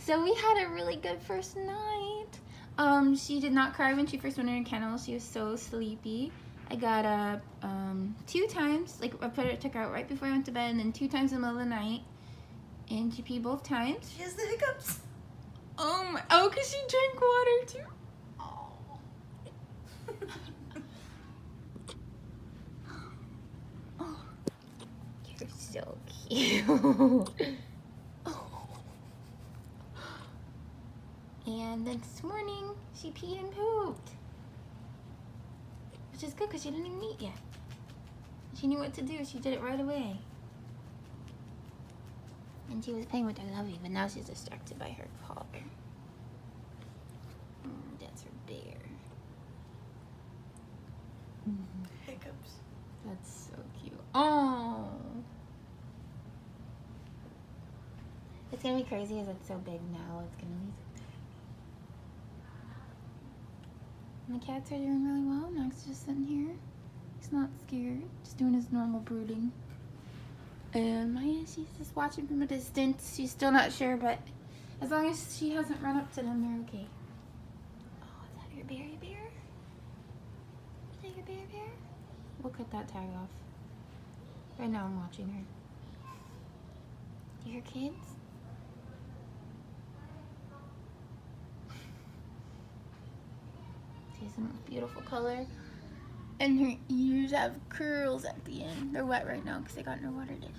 So we had a really good first night. She did not cry when she first went in her kennel. She was so sleepy. I got up 2 times, like took her out right before I went to bed, and then 2 times in the middle of the night. And she peed both times. She has the hiccups. Oh, because she drank water too. Oh, you're so cute. And then this morning, she peed and pooped. Which is good because she didn't even eat yet. She knew what to do. She did it right away. And she was playing with her lovey, but now she's distracted by her collar. That's her bear. Hiccups. That's so cute. Oh. It's gonna be crazy as it's so big now. It's gonna be so big. And the cats are doing really well. Max is just sitting here. He's not scared. Just doing his normal brooding. And Maya, she's just watching from a distance. She's still not sure, but as long as she hasn't run up to them, they're okay. Oh, is that your berry bear? Is that your berry bear? We'll cut that tag off. Right now I'm watching her. Do you hear kids? She's the most beautiful color. And her ears have curls at the end. They're wet right now because they got in her water dish.